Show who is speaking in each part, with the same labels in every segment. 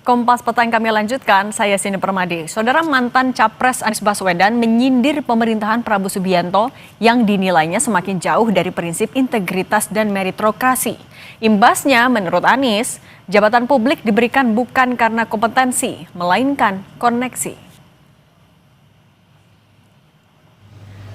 Speaker 1: Kompas Petang kami lanjutkan, saya Sini Permadi. Saudara mantan Capres Anies Baswedan menyindir pemerintahan Prabowo Subianto yang dinilainya semakin jauh dari prinsip integritas dan meritokrasi. Imbasnya, menurut Anies, jabatan publik diberikan bukan karena kompetensi, melainkan koneksi.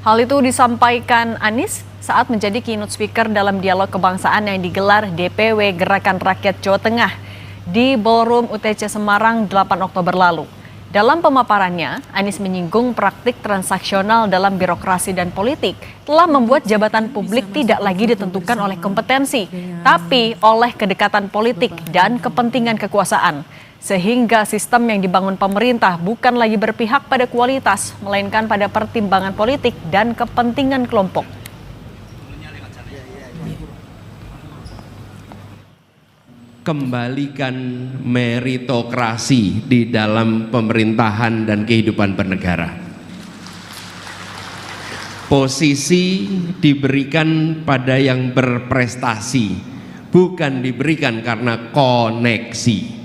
Speaker 1: Hal itu disampaikan Anies saat menjadi keynote speaker dalam dialog kebangsaan yang digelar DPW Gerakan Rakyat Jawa Tengah di Ballroom UTC Semarang 8 Oktober lalu. Dalam pemaparannya, Anies menyinggung praktik transaksional dalam birokrasi dan politik telah membuat jabatan publik tidak lagi ditentukan oleh kompetensi, tapi oleh kedekatan politik dan kepentingan kekuasaan. Sehingga sistem yang dibangun pemerintah bukan lagi berpihak pada kualitas, melainkan pada pertimbangan politik dan kepentingan kelompok.
Speaker 2: Kembalikan meritokrasi di dalam pemerintahan dan kehidupan bernegara. Posisi diberikan pada yang berprestasi, bukan diberikan karena koneksi.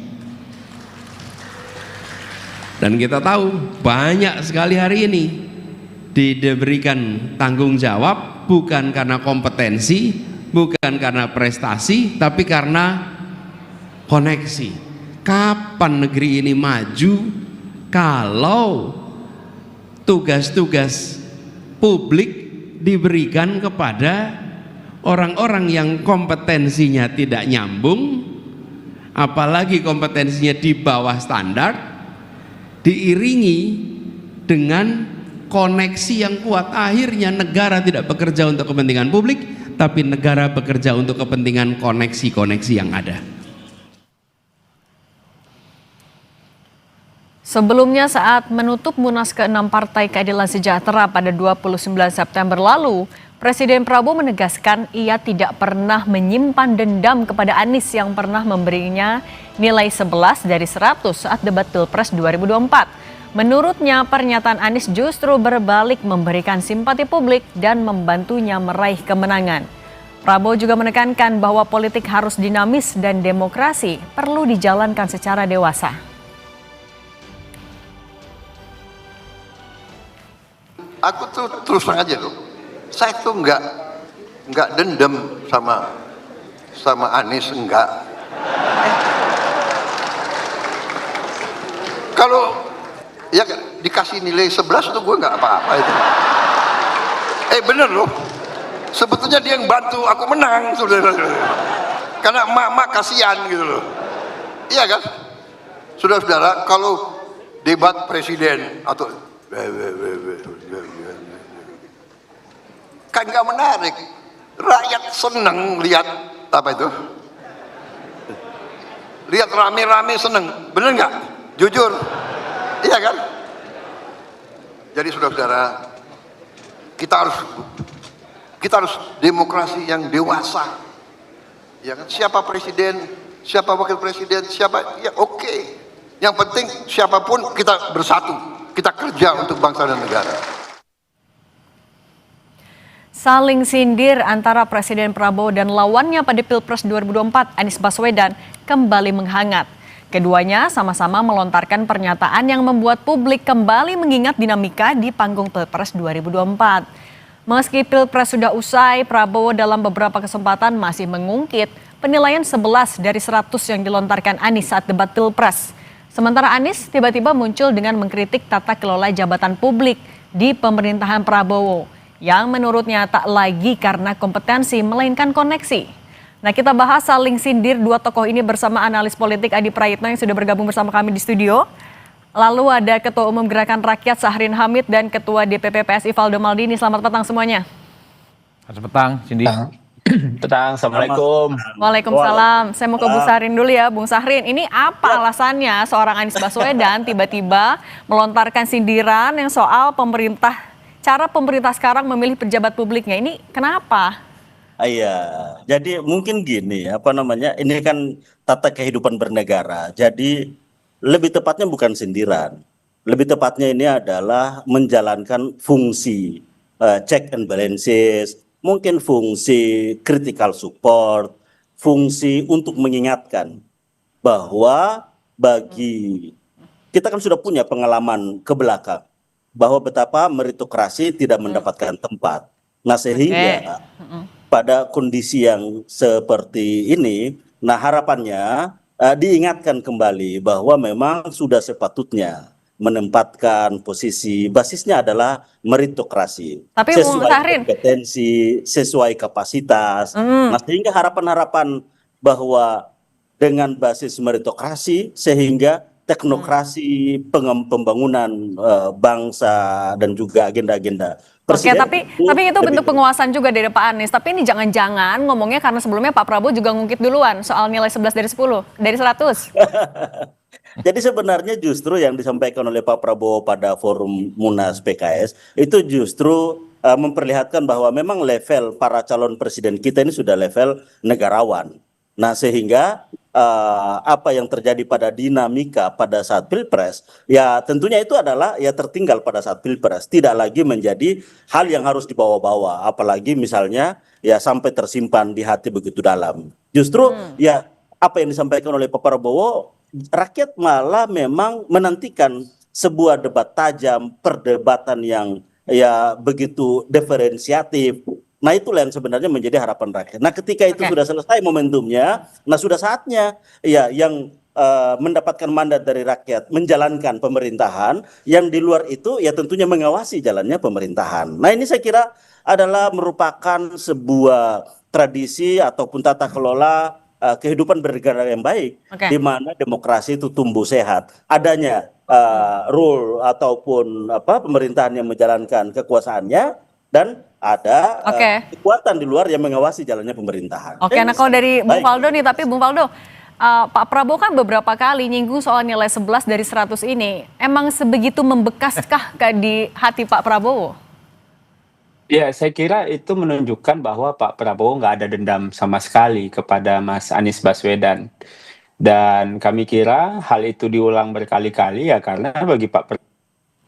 Speaker 2: Dan kita tahu banyak sekali hari ini diberikan tanggung jawab bukan karena kompetensi, bukan karena prestasi, tapi karena koneksi. Kapan negeri ini maju kalau tugas-tugas publik diberikan kepada orang-orang yang kompetensinya tidak nyambung, apalagi kompetensinya di bawah standar, diiringi dengan koneksi yang kuat. Akhirnya negara tidak bekerja untuk kepentingan publik, tapi negara bekerja untuk kepentingan koneksi-koneksi yang ada.
Speaker 1: Sebelumnya saat menutup Munas ke-6 Partai Keadilan Sejahtera pada 29 September lalu, Presiden Prabowo menegaskan ia tidak pernah menyimpan dendam kepada Anies yang pernah memberinya nilai 11 dari 100 saat debat Pilpres 2024. Menurutnya, pernyataan Anies justru berbalik memberikan simpati publik dan membantunya meraih kemenangan. Prabowo juga menekankan bahwa politik harus dinamis dan demokrasi perlu dijalankan secara dewasa.
Speaker 3: Aku tuh terus terang aja loh, saya tuh nggak dendam sama Anies, enggak. Kalau ya dikasih nilai 11 tuh gue nggak apa-apa itu. Bener loh, sebetulnya dia yang bantu aku menang, saudara-saudara. Karena emak-emak kasihan gitu loh, iya kan, saudara-saudara. Kalau debat presiden atau kan nggak menarik, rakyat seneng lihat apa itu, lihat rame-rame seneng, bener nggak? Jujur, iya kan? Jadi saudara-saudara, kita harus demokrasi yang dewasa, ya kan? Siapa presiden, siapa wakil presiden, siapa, ya oke. Yang penting siapapun kita bersatu, kita kerja untuk bangsa dan negara.
Speaker 1: Saling sindir antara Presiden Prabowo dan lawannya pada Pilpres 2024, Anies Baswedan, kembali menghangat. Keduanya sama-sama melontarkan pernyataan yang membuat publik kembali mengingat dinamika di panggung Pilpres 2024. Meski Pilpres sudah usai, Prabowo dalam beberapa kesempatan masih mengungkit penilaian 11 dari 100 yang dilontarkan Anies saat debat Pilpres. Sementara Anies tiba-tiba muncul dengan mengkritik tata kelola jabatan publik di pemerintahan Prabowo yang menurutnya tak lagi karena kompetensi melainkan koneksi. Nah, kita bahas saling sindir dua tokoh ini bersama analis politik Adi Prayitno yang sudah bergabung bersama kami di studio. Lalu ada Ketua Umum Gerakan Rakyat Syahrin Hamid dan Ketua DPP PSI Valdo Maldini. Selamat petang semuanya.
Speaker 4: Selamat petang, Cindy.
Speaker 5: Petang, Assalamualaikum.
Speaker 1: Waalaikumsalam. Saya mau ke Bu Syahrin dulu ya, Bung Syahrin. Ini apa alasannya seorang Anies Baswedan tiba-tiba melontarkan sindiran yang soal cara pemerintah sekarang memilih pejabat publiknya? Ini kenapa?
Speaker 5: Iya, jadi mungkin gini, ini kan tata kehidupan bernegara. Jadi lebih tepatnya bukan sindiran. Lebih tepatnya ini adalah menjalankan fungsi check and balances, mungkin fungsi critical support, fungsi untuk mengingatkan bahwa bagi kita kan sudah punya pengalaman ke belakang bahwa betapa meritokrasi tidak mendapatkan tempat. Nah, sehingga pada kondisi yang seperti ini, nah harapannya diingatkan kembali bahwa memang sudah sepatutnya menempatkan posisi basisnya adalah meritokrasi
Speaker 1: Tapi Bung
Speaker 5: sesuai
Speaker 1: Syahrin,
Speaker 5: kompetensi, sesuai kapasitas. Nah, sehingga harapan-harapan bahwa dengan basis meritokrasi sehingga teknokrasi pembangunan bangsa dan juga agenda-agenda
Speaker 1: oke,
Speaker 5: presiden
Speaker 1: tapi itu bentuk penguasaan juga dari Pak Anies. Tapi ini jangan-jangan ngomongnya karena sebelumnya Pak Prabowo juga ngungkit duluan soal nilai 11 dari 10, dari 100.
Speaker 5: Jadi sebenarnya justru yang disampaikan oleh Pak Prabowo pada forum Munas PKS itu justru memperlihatkan bahwa memang level para calon presiden kita ini sudah level negarawan. Nah, sehingga apa yang terjadi pada dinamika pada saat Pilpres, ya tentunya itu adalah ya tertinggal pada saat Pilpres, tidak lagi menjadi hal yang harus dibawa-bawa, apalagi misalnya ya sampai tersimpan di hati begitu dalam. Justru ya apa yang disampaikan oleh Pak Prabowo, rakyat malah memang menantikan sebuah debat tajam, perdebatan yang ya begitu diferensiatif. Nah, itulah yang sebenarnya menjadi harapan rakyat. Nah, ketika itu sudah selesai momentumnya, nah sudah saatnya ya yang mendapatkan mandat dari rakyat menjalankan pemerintahan, yang di luar itu ya tentunya mengawasi jalannya pemerintahan. Nah, ini saya kira adalah merupakan sebuah tradisi ataupun tata kelola kehidupan bernegara yang baik, di mana demokrasi itu tumbuh sehat. Adanya rule ataupun pemerintahan yang menjalankan kekuasaannya, dan ada kekuatan di luar yang mengawasi jalannya pemerintahan.
Speaker 1: Oke, nah kalau dari Bung Faldo nih, tapi Bung Faldo, Pak Prabowo kan beberapa kali nyinggung soal nilai 11 dari 100 ini. Emang sebegitu membekaskah di hati Pak Prabowo?
Speaker 6: Ya, saya kira itu menunjukkan bahwa Pak Prabowo nggak ada dendam sama sekali kepada Mas Anies Baswedan. Dan kami kira hal itu diulang berkali-kali ya karena bagi Pak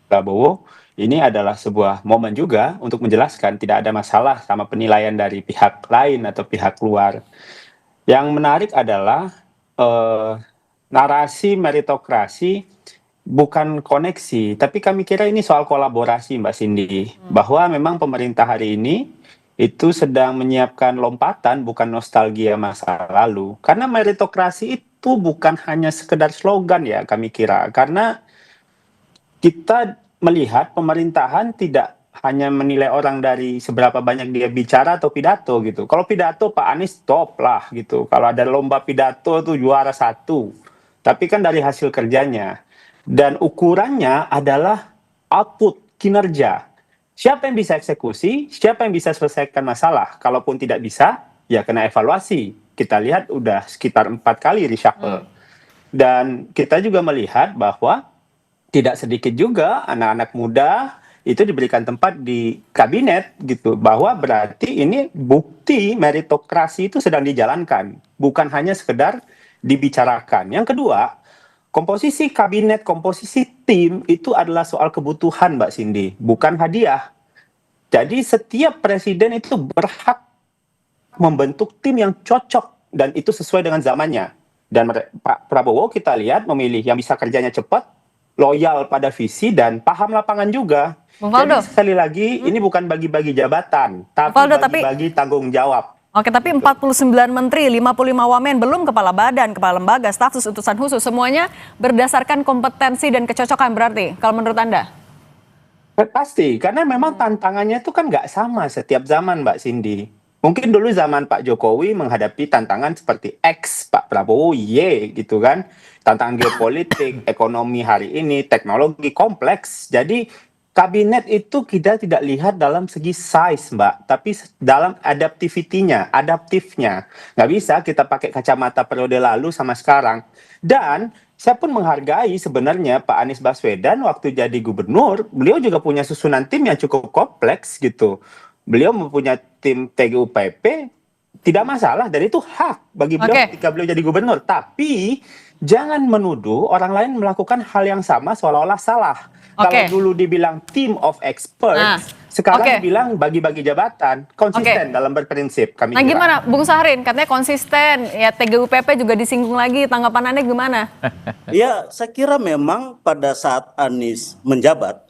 Speaker 6: Prabowo ini adalah sebuah momen juga untuk menjelaskan tidak ada masalah sama penilaian dari pihak lain atau pihak luar. Yang menarik adalah narasi meritokrasi bukan koneksi, tapi kami kira ini soal kolaborasi, Mbak Cindy. Bahwa memang pemerintah hari ini itu sedang menyiapkan lompatan, bukan nostalgia masa lalu. Karena meritokrasi itu bukan hanya sekedar slogan ya kami kira. Karena kita melihat pemerintahan tidak hanya menilai orang dari seberapa banyak dia bicara atau pidato gitu. Kalau pidato Pak Anies top lah gitu. Kalau ada lomba pidato tuh juara 1. Tapi kan dari hasil kerjanya. Dan ukurannya adalah output, kinerja. Siapa yang bisa eksekusi, siapa yang bisa selesaikan masalah. Kalaupun tidak bisa, ya kena evaluasi. Kita lihat udah sekitar 4 kali reshuffle. Dan kita juga melihat bahwa tidak sedikit juga anak-anak muda itu diberikan tempat di kabinet gitu, bahwa berarti ini bukti meritokrasi itu sedang dijalankan, bukan hanya sekedar dibicarakan. Yang kedua, komposisi kabinet, komposisi tim itu adalah soal kebutuhan, Mbak Cindy, bukan hadiah. Jadi setiap presiden itu berhak membentuk tim yang cocok dan itu sesuai dengan zamannya. Dan Pak Prabowo kita lihat memilih yang bisa kerjanya cepat, loyal pada visi dan paham lapangan juga. Jadi sekali lagi ini bukan bagi-bagi jabatan, tapi bagi-bagi tanggung jawab.
Speaker 1: Oke, tapi 49 menteri, 55 wamen, belum kepala badan, kepala lembaga, staf sus, utusan khusus, semuanya berdasarkan kompetensi dan kecocokan berarti, kalau menurut Anda?
Speaker 6: Pasti, karena memang tantangannya itu kan nggak sama setiap zaman, Mbak Cindy. Mungkin dulu zaman Pak Jokowi menghadapi tantangan seperti X, Pak Prabowo Y gitu kan. Tantangan geopolitik, ekonomi hari ini, teknologi kompleks. Jadi kabinet itu kita tidak lihat dalam segi size, Mbak, tapi dalam adaptivity-nya, adaptifnya. Nggak bisa kita pakai kacamata periode lalu sama sekarang. Dan saya pun menghargai sebenarnya Pak Anies Baswedan waktu jadi gubernur, beliau juga punya susunan tim yang cukup kompleks gitu. Beliau mempunyai tim TGUPP, tidak masalah, dan itu hak bagi beliau ketika beliau jadi gubernur. Tapi jangan menuduh orang lain melakukan hal yang sama seolah-olah salah. Kalau dulu dibilang team of experts, Sekarang
Speaker 1: Oke.
Speaker 6: bilang bagi-bagi jabatan, konsisten dalam berprinsip kami
Speaker 1: Nah
Speaker 6: kira.
Speaker 1: gimana Bung Sahrin, katanya konsisten, ya TGUPP juga disinggung lagi, tanggapan Anda gimana?
Speaker 5: Ya, saya kira memang pada saat Anies menjabat,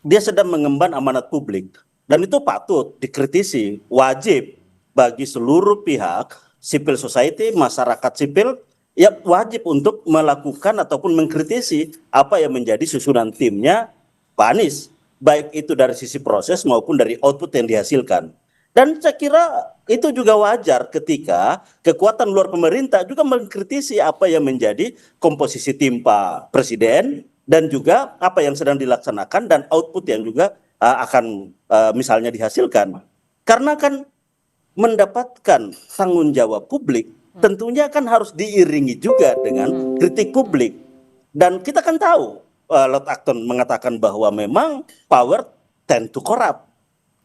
Speaker 5: dia sedang mengemban amanat publik. Dan itu patut dikritisi, wajib bagi seluruh pihak, civil society, masyarakat sipil, ya wajib untuk melakukan ataupun mengkritisi apa yang menjadi susunan timnya Pak Anies. Baik itu dari sisi proses maupun dari output yang dihasilkan. Dan saya kira itu juga wajar ketika kekuatan luar pemerintah juga mengkritisi apa yang menjadi komposisi tim Pak Presiden dan juga apa yang sedang dilaksanakan dan output yang juga akan misalnya dihasilkan. Karena kan mendapatkan tanggung jawab publik tentunya kan harus diiringi juga dengan kritik publik. Dan kita kan tahu Lord Acton mengatakan bahwa memang power tend to corrupt.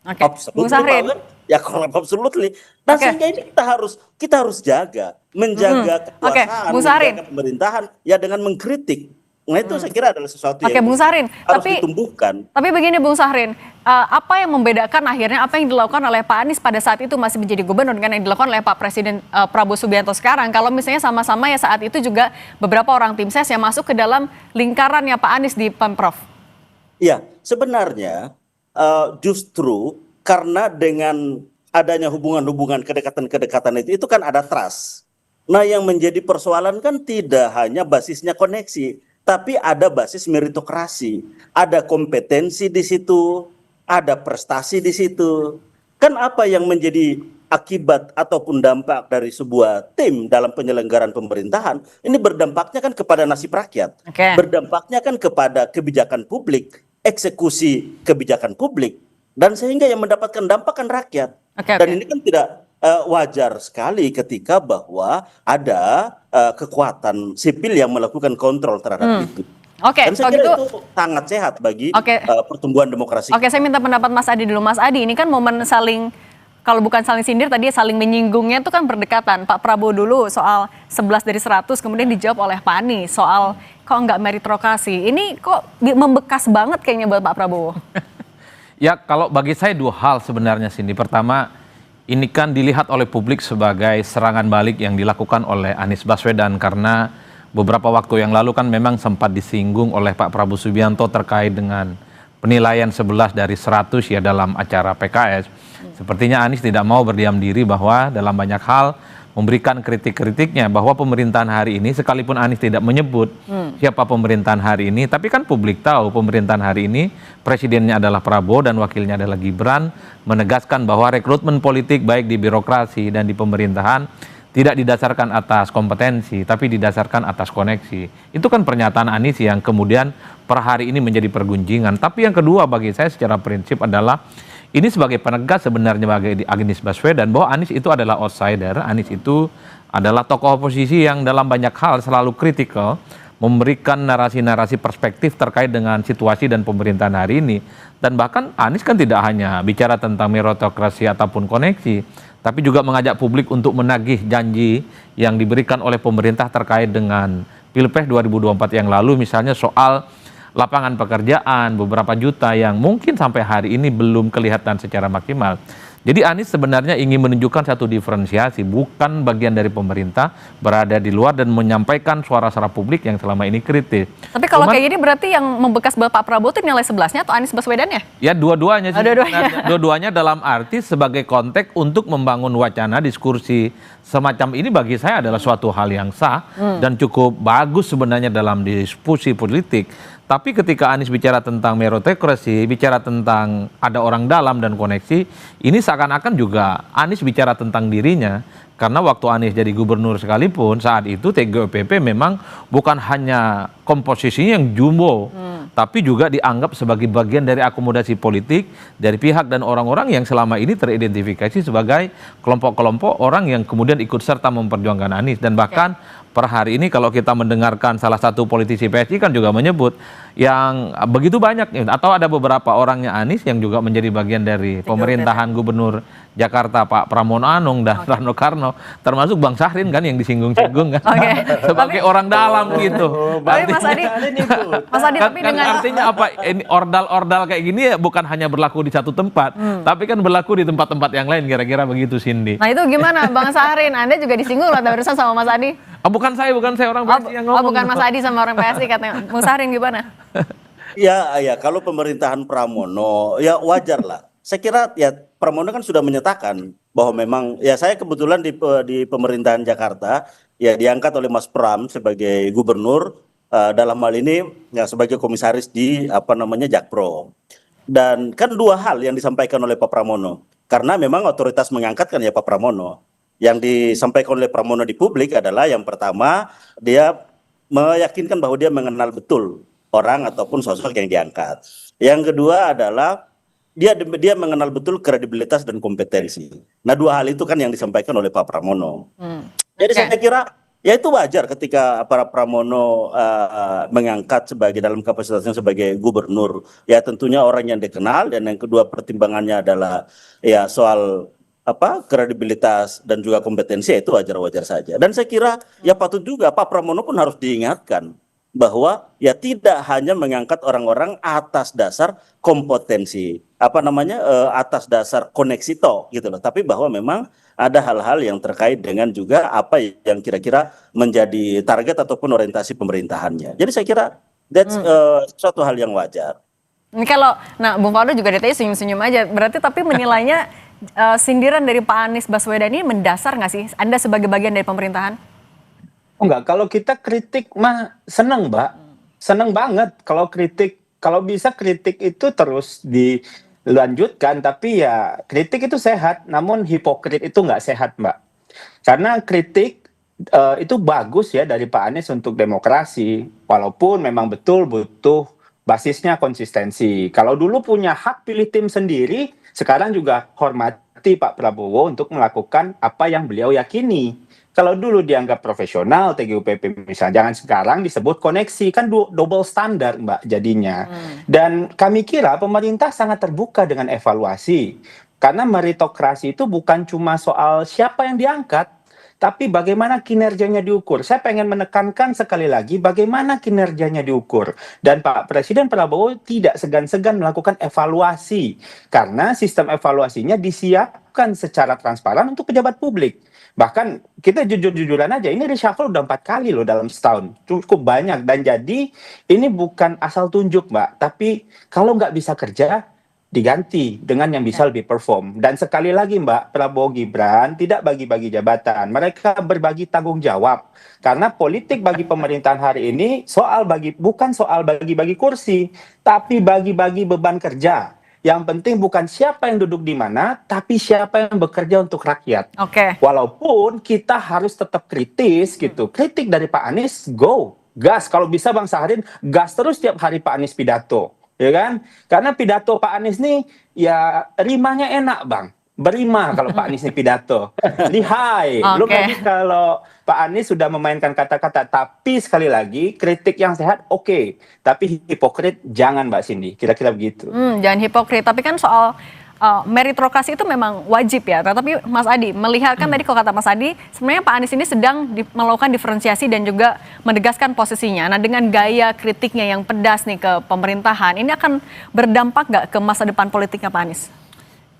Speaker 1: Oke,
Speaker 5: Absolutely
Speaker 1: Bung Sahrin.
Speaker 5: power, ya corrupt absolutely. Nah,
Speaker 1: Oke.
Speaker 5: sehingga ini kita harus jaga, menjaga kekuasaan,
Speaker 1: Bung Sahrin.
Speaker 5: menjaga pemerintahan ya dengan mengkritik. Nah, itu saya kira adalah sesuatu
Speaker 1: Oke,
Speaker 5: yang
Speaker 1: Bung Sahrin,
Speaker 5: harus
Speaker 1: tapi
Speaker 5: ditumbuhkan.
Speaker 1: begini Bung Sahrin, apa yang membedakan akhirnya apa yang dilakukan oleh Pak Anies pada saat itu masih menjadi gubernur dengan yang dilakukan oleh Pak Presiden Prabowo Subianto sekarang? Kalau misalnya sama-sama ya saat itu juga beberapa orang tim ses yang masuk ke dalam lingkarannya Pak Anies di Pemprov.
Speaker 5: Ya, sebenarnya justru karena dengan adanya hubungan-hubungan kedekatan-kedekatan itu kan ada trust. Nah, yang menjadi persoalan kan tidak hanya basisnya koneksi, tapi ada basis meritokrasi, ada kompetensi di situ, ada prestasi di situ. Kan apa yang menjadi akibat ataupun dampak dari sebuah tim dalam penyelenggaraan pemerintahan, ini berdampaknya kan kepada nasib rakyat.
Speaker 1: Oke.
Speaker 5: Berdampaknya kan kepada kebijakan publik, eksekusi kebijakan publik, dan sehingga yang mendapatkan dampak kan rakyat. Dan ini kan tidak wajar sekali ketika bahwa ada kekuatan sipil yang melakukan kontrol terhadap itu.
Speaker 1: Oke,
Speaker 5: Dan saya
Speaker 1: kalau
Speaker 5: kira
Speaker 1: gitu,
Speaker 5: itu sangat sehat bagi
Speaker 1: Oke.
Speaker 5: pertumbuhan demokrasi.
Speaker 1: oke saya minta pendapat Mas Adi dulu. Mas Adi, ini kan momen saling, kalau bukan saling sindir tadi saling menyinggungnya itu kan berdekatan. Pak Prabowo dulu soal 11 dari 100, kemudian dijawab oleh Pak Anies soal kok nggak meritokrasi. Ini kok membekas banget kayaknya buat Pak Prabowo.
Speaker 4: Ya, kalau bagi saya dua hal sebenarnya, Cindy. Pertama, ini kan dilihat oleh publik sebagai serangan balik yang dilakukan oleh Anies Baswedan karena beberapa waktu yang lalu kan memang sempat disinggung oleh Pak Prabowo Subianto terkait dengan penilaian 11 dari 100 ya dalam acara PKS. Sepertinya Anies tidak mau berdiam diri bahwa dalam banyak hal memberikan kritik-kritiknya bahwa pemerintahan hari ini, sekalipun Anies tidak menyebut siapa pemerintahan hari ini, tapi kan publik tahu pemerintahan hari ini presidennya adalah Prabowo dan wakilnya adalah Gibran, menegaskan bahwa rekrutmen politik baik di birokrasi dan di pemerintahan tidak didasarkan atas kompetensi, tapi didasarkan atas koneksi. Itu kan pernyataan Anies yang kemudian per hari ini menjadi pergunjingan. Tapi yang kedua bagi saya secara prinsip adalah ini sebagai penegas sebenarnya bagi Anies Baswedan bahwa Anies itu adalah outsider, Anies itu adalah tokoh oposisi yang dalam banyak hal selalu kritikal, memberikan narasi-narasi perspektif terkait dengan situasi dan pemerintahan hari ini. Dan bahkan Anies kan tidak hanya bicara tentang meritokrasi ataupun koneksi, tapi juga mengajak publik untuk menagih janji yang diberikan oleh pemerintah terkait dengan Pilpres 2024 yang lalu, misalnya soal lapangan pekerjaan beberapa juta yang mungkin sampai hari ini belum kelihatan secara maksimal. Jadi Anies sebenarnya ingin menunjukkan satu diferensiasi, bukan bagian dari pemerintah, berada di luar dan menyampaikan suara-suara publik yang selama ini kritis.
Speaker 1: Tapi kalau kayak gini berarti yang membekas Pak Prabowo itu nilai 11-nya atau Anies Baswedan-nya?
Speaker 4: Ya dua-duanya sih.
Speaker 1: Dua-duanya.
Speaker 4: Dua-duanya dalam arti sebagai konteks untuk membangun wacana diskursi semacam ini bagi saya adalah suatu hal yang sah dan cukup bagus sebenarnya dalam diskusi politik. Tapi ketika Anies bicara tentang meritokrasi, bicara tentang ada orang dalam dan koneksi, ini seakan-akan juga Anies bicara tentang dirinya. Karena waktu Anies jadi gubernur sekalipun, saat itu TGOPP memang bukan hanya komposisinya yang jumbo, tapi juga dianggap sebagai bagian dari akomodasi politik dari pihak dan orang-orang yang selama ini teridentifikasi sebagai kelompok-kelompok orang yang kemudian ikut serta memperjuangkan Anies. Dan bahkan per hari ini kalau kita mendengarkan salah satu politisi PSI kan juga menyebut yang begitu banyak, atau ada beberapa orangnya Anies yang juga menjadi bagian dari pemerintahan Gubernur Jakarta Pak Pramono Anung dan Rano Karno, termasuk Bang Syahrin kan yang disinggung-singgung kan sebagai orang dalam gitu.
Speaker 1: Tapi Mas Adi, tapi dengan
Speaker 4: artinya apa? Ini ordal-ordal kayak gini ya bukan hanya berlaku di satu tempat, tapi kan berlaku di tempat-tempat yang lain, kira-kira begitu, Cindy.
Speaker 1: Nah itu gimana Bang Syahrin? Anda juga disinggung loh barusan sama Mas Adi.
Speaker 4: Bukan saya orang PSI yang ngomong.
Speaker 1: Bukan Mas Adi sama orang PSI katanya. Bang Syahrin gimana?
Speaker 5: Ya, kalau pemerintahan Pramono ya wajar lah. Saya kira ya Pramono kan sudah menyatakan bahwa memang ya saya kebetulan di pemerintahan Jakarta ya diangkat oleh Mas Pram sebagai gubernur, dalam hal ini ya sebagai komisaris di Jakpro. Dan kan dua hal yang disampaikan oleh Pak Pramono. Karena memang otoritas mengangkat kan ya Pak Pramono. Yang disampaikan oleh Pramono di publik adalah yang pertama dia meyakinkan bahwa dia mengenal betul orang ataupun sosok yang diangkat. Yang kedua adalah dia mengenal betul kredibilitas dan kompetensi. Nah, dua hal itu kan yang disampaikan oleh Pak Pramono. Jadi saya kira ya itu wajar ketika para Pramono mengangkat dalam kapasitasnya sebagai gubernur. Ya tentunya orang yang dikenal, dan yang kedua pertimbangannya adalah ya soal kredibilitas dan juga kompetensi, itu wajar-wajar saja. Dan saya kira ya patut juga Pak Pramono pun harus diingatkan bahwa ya tidak hanya mengangkat orang-orang atas dasar kompetensi, atas dasar koneksi gitu loh, tapi bahwa memang ada hal-hal yang terkait dengan juga apa yang kira-kira menjadi target ataupun orientasi pemerintahannya. Jadi saya kira that's suatu hal yang wajar.
Speaker 1: Ini Bung Faldo juga ditanya senyum-senyum aja, berarti tapi menilainya sindiran dari Pak Anies Baswedan ini mendasar nggak sih Anda sebagai bagian dari pemerintahan?
Speaker 6: Oh enggak, kalau kita kritik mah seneng Mbak, seneng banget kalau kritik, kalau bisa kritik itu terus dilanjutkan, tapi ya kritik itu sehat, namun hipokrit itu nggak sehat Mbak. Karena kritik itu bagus ya dari Pak Anies untuk demokrasi, walaupun memang betul butuh basisnya konsistensi. Kalau dulu punya hak pilih tim sendiri, sekarang juga hormati Pak Prabowo untuk melakukan apa yang beliau yakini. Kalau dulu dianggap profesional TGUPP misalnya, jangan sekarang disebut koneksi, kan double standar Mbak jadinya. Dan kami kira pemerintah sangat terbuka dengan evaluasi. Karena meritokrasi itu bukan cuma soal siapa yang diangkat, tapi bagaimana kinerjanya diukur. Saya pengen menekankan sekali lagi bagaimana kinerjanya diukur. Dan Pak Presiden Prabowo tidak segan-segan melakukan evaluasi. Karena sistem evaluasinya disiapkan secara transparan untuk pejabat publik. Bahkan kita jujur-jujuran aja, ini reshuffle udah 4 kali loh dalam setahun. Cukup banyak. Dan jadi ini bukan asal tunjuk Mbak. Tapi kalau nggak bisa kerja, diganti dengan yang bisa lebih perform. Dan sekali lagi Mbak, Prabowo Gibran tidak bagi-bagi jabatan. Mereka berbagi tanggung jawab. Karena politik bagi pemerintahan hari ini bukan soal bagi-bagi kursi, tapi bagi-bagi beban kerja. Yang penting bukan siapa yang duduk di mana, tapi siapa yang bekerja untuk rakyat. Walaupun kita harus tetap kritis gitu. Kritik dari Pak Anies, gas. Kalau bisa Bang Syahrin, gas terus tiap hari Pak Anies pidato. Ya kan? Karena pidato Pak Anies nih ya rimanya enak Bang. Berima kalau Pak Anies nih pidato. Lihai. Belum lagi kalau Pak Anies sudah memainkan kata-kata. Tapi sekali lagi kritik yang sehat oke. Tapi hipokrit jangan Mbak Cindy. Kira-kira begitu.
Speaker 1: Jangan hipokrit. Tapi kan soal meritokrasi itu memang wajib ya. Tapi Mas Adi melihat kan tadi kalau kata Mas Adi sebenarnya Pak Anies ini sedang melakukan diferensiasi dan juga menegaskan posisinya. Nah dengan gaya kritiknya yang pedas nih ke pemerintahan ini akan berdampak nggak ke masa depan politiknya Pak Anies?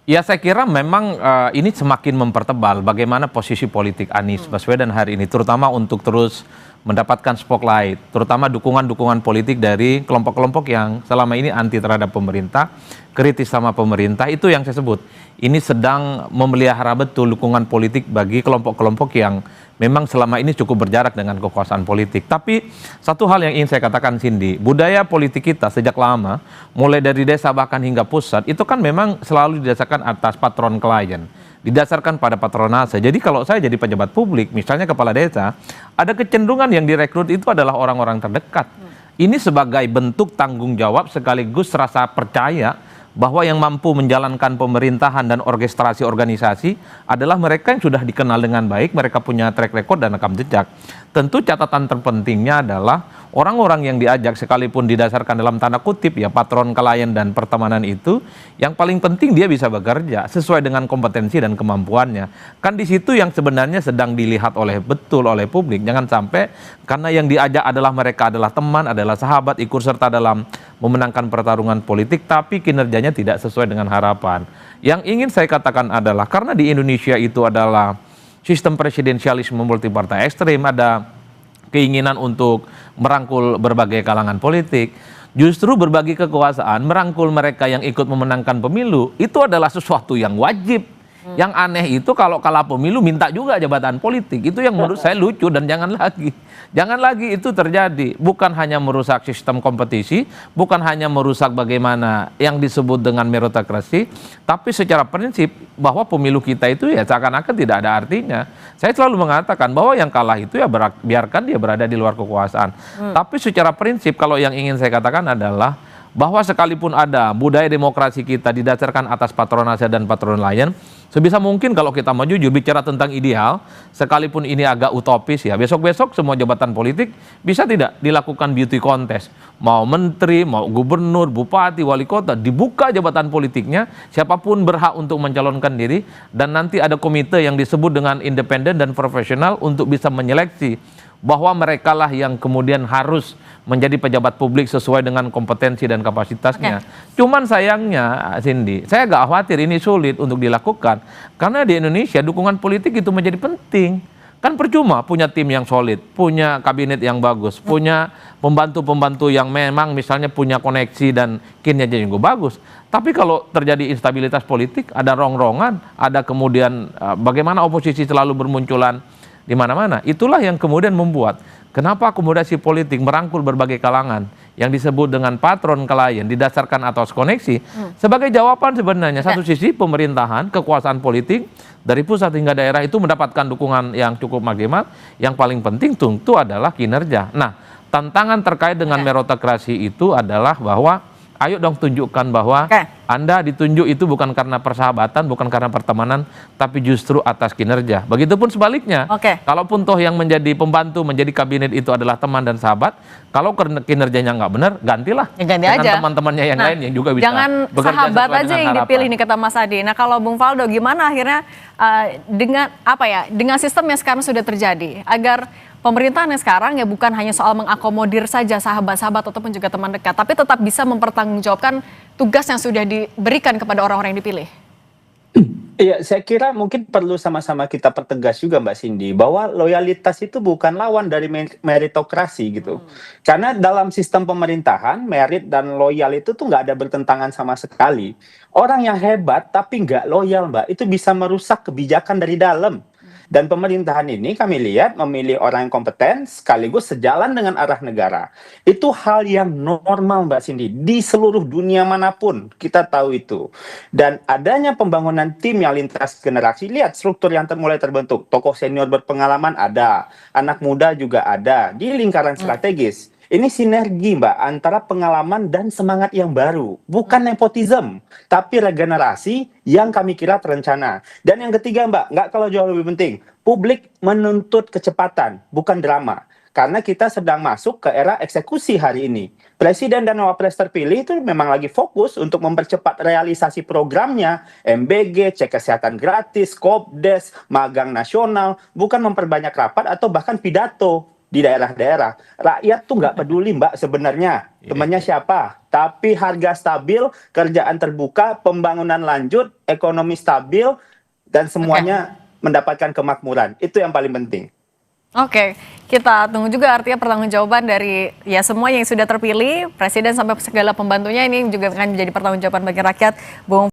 Speaker 4: Ya saya kira memang ini semakin mempertebal bagaimana posisi politik Anies Baswedan hari ini, terutama untuk terus mendapatkan spotlight, terutama dukungan-dukungan politik dari kelompok-kelompok yang selama ini anti terhadap pemerintah, kritis sama pemerintah, itu yang saya sebut. Ini sedang memelihara betul dukungan politik bagi kelompok-kelompok yang memang selama ini cukup berjarak dengan kekuasaan politik. Tapi satu hal yang ingin saya katakan Cindy, budaya politik kita sejak lama, mulai dari desa bahkan hingga pusat, itu kan memang selalu didasarkan atas patron klien. Didasarkan pada patronase. Jadi kalau saya jadi pejabat publik, misalnya kepala desa, ada kecenderungan yang direkrut itu adalah orang-orang terdekat. Ini sebagai bentuk tanggung jawab sekaligus rasa percaya bahwa yang mampu menjalankan pemerintahan dan orkestrasi organisasi adalah mereka yang sudah dikenal dengan baik, mereka punya track record dan rekam jejak. Tentu catatan terpentingnya adalah orang-orang yang diajak sekalipun didasarkan dalam tanda kutip ya patron, klien dan pertemanan itu, yang paling penting dia bisa bekerja sesuai dengan kompetensi dan kemampuannya. Kan di situ yang sebenarnya sedang dilihat betul oleh publik. Jangan sampai karena yang diajak adalah mereka adalah teman, adalah sahabat, ikut serta dalam memenangkan pertarungan politik, tapi kinerjanya tidak sesuai dengan harapan. Yang ingin saya katakan adalah karena di Indonesia itu adalah sistem presidensialisme multipartai ekstrim, ada keinginan untuk merangkul berbagai kalangan politik, justru berbagi kekuasaan, merangkul mereka yang ikut memenangkan pemilu, itu adalah sesuatu yang wajib. Yang aneh itu kalau kalah pemilu minta juga jabatan politik. Itu yang menurut saya lucu dan jangan lagi itu terjadi. Bukan hanya merusak sistem kompetisi, bukan hanya merusak bagaimana yang disebut dengan meritokrasi, tapi secara prinsip bahwa pemilu kita itu ya seakan-akan tidak ada artinya. Saya selalu mengatakan bahwa yang kalah itu ya biarkan dia berada di luar kekuasaan. Tapi secara prinsip kalau yang ingin saya katakan adalah bahwa sekalipun ada budaya demokrasi kita didasarkan atas patronase dan patron lain, sebisa mungkin kalau kita mau jujur bicara tentang ideal, sekalipun ini agak utopis ya, besok-besok semua jabatan politik bisa tidak dilakukan beauty contest. Mau menteri, mau gubernur, bupati, wali kota, dibuka jabatan politiknya, siapapun berhak untuk mencalonkan diri, dan nanti ada komite yang disebut dengan independen dan profesional untuk bisa menyeleksi bahwa merekalah yang kemudian harus menjadi pejabat publik sesuai dengan kompetensi dan kapasitasnya. Cuman sayangnya, Cindy, saya agak khawatir ini sulit untuk dilakukan karena di Indonesia dukungan politik itu menjadi penting. Kan percuma punya tim yang solid, punya kabinet yang bagus, punya pembantu-pembantu yang memang misalnya punya koneksi dan kinerja yang bagus. Tapi kalau terjadi instabilitas politik, ada rongrongan, ada kemudian bagaimana oposisi selalu bermunculan di mana-mana. Itulah yang kemudian membuat kenapa akomodasi politik merangkul berbagai kalangan yang disebut dengan patron klien didasarkan atas koneksi sebagai jawaban sebenarnya satu sisi pemerintahan, kekuasaan politik dari pusat hingga daerah itu mendapatkan dukungan yang cukup maksimal. Yang paling penting tentu adalah kinerja. Nah, tantangan terkait dengan meritokrasi itu adalah bahwa ayo dong tunjukkan bahwa Anda ditunjuk itu bukan karena persahabatan, bukan karena pertemanan, tapi justru atas kinerja. Begitupun sebaliknya. Kalaupun toh yang menjadi pembantu, menjadi kabinet itu adalah teman dan sahabat, kalau kinerjanya nggak benar, gantilah.
Speaker 1: Ya, ganti
Speaker 4: dengan
Speaker 1: aja
Speaker 4: teman-temannya yang lain yang juga bisa
Speaker 1: jangan
Speaker 4: bekerja
Speaker 1: sahabat
Speaker 4: sesuai
Speaker 1: aja
Speaker 4: dengan
Speaker 1: yang
Speaker 4: harapan.
Speaker 1: dipilih nih kata Mas Adi. Nah kalau Bung Faldo gimana akhirnya dengan sistem yang sekarang sudah terjadi agar pemerintahan yang sekarang ya bukan hanya soal mengakomodir saja sahabat-sahabat ataupun juga teman dekat, tapi tetap bisa mempertanggungjawabkan tugas yang sudah diberikan kepada orang-orang yang dipilih.
Speaker 6: Iya, saya kira mungkin perlu sama-sama kita pertegas juga Mbak Cindy bahwa loyalitas itu bukan lawan dari meritokrasi gitu. Karena dalam sistem pemerintahan merit dan loyal itu tuh nggak ada bertentangan sama sekali. Orang yang hebat tapi nggak loyal Mbak itu bisa merusak kebijakan dari dalam. Dan pemerintahan ini kami lihat memilih orang yang kompeten sekaligus sejalan dengan arah negara. Itu hal yang normal Mbak Cindy. Di seluruh dunia manapun kita tahu itu. Dan adanya pembangunan tim yang lintas generasi. Lihat struktur yang mulai terbentuk. Tokoh senior berpengalaman ada. Anak muda juga ada. Di lingkaran strategis. Ini sinergi Mbak antara pengalaman dan semangat yang baru. Bukan nepotisme, tapi regenerasi yang kami kira terencana. Dan yang ketiga Mbak, nggak kalau jauh lebih penting, publik menuntut kecepatan, bukan drama. Karena kita sedang masuk ke era eksekusi hari ini. Presiden dan Wapres terpilih itu memang lagi fokus untuk mempercepat realisasi programnya, MBG, cek kesehatan gratis, Kopdes, magang nasional, bukan memperbanyak rapat atau bahkan pidato di daerah-daerah. Rakyat tuh nggak peduli Mbak sebenarnya temannya siapa, tapi harga stabil, kerjaan terbuka, pembangunan lanjut, ekonomi stabil, dan semuanya mendapatkan kemakmuran. Itu yang paling penting.
Speaker 1: Oke, kita tunggu juga artinya pertanggungjawaban dari ya semua yang sudah terpilih, presiden sampai segala pembantunya ini juga akan menjadi pertanggungjawaban bagi rakyat. Bung